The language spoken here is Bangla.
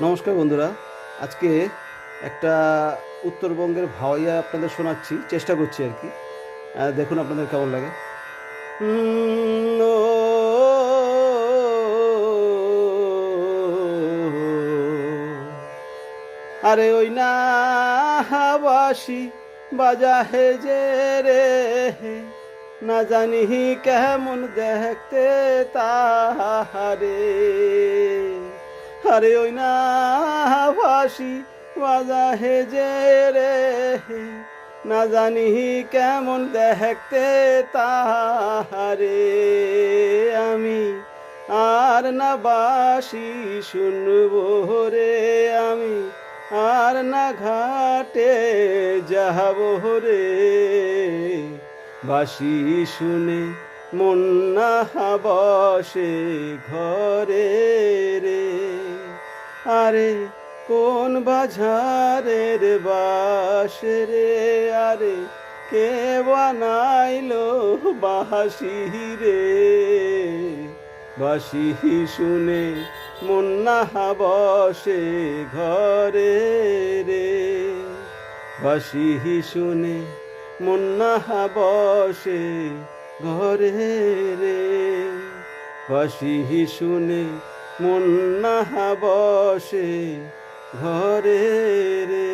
নমস্কার বন্ধুরা। আজকে একটা উত্তরবঙ্গের ভাওয়াইয়া আপনাদের শোনাচ্ছি, চেষ্টা করছি আর কি। দেখুন আপনাদের কেমন লাগে। ও আরে ওই না বাঁশি বাজা হে যে রে, না জানি কেমন দেখতে তাহারে। আরে ওই না বাঁশি বাজা হে যে রে, না জানি কেমন দেখতে তাহারে। আমি আর না বাঁশি শুনবো রে, আমি আর না ঘাটে যাব রে। বাঁশি শুনে মন না বসে ঘরে রে। আরে কোন বাজারের বাঁশি রে, আরে কে বানাইলো বাঁশি রে। বাঁশি শুনে মন না বসে ঘরে রে। বাঁশি শুনে মন না বসে ঘরে রে। বাঁশি শুনে মন না বসে ঘরে রে।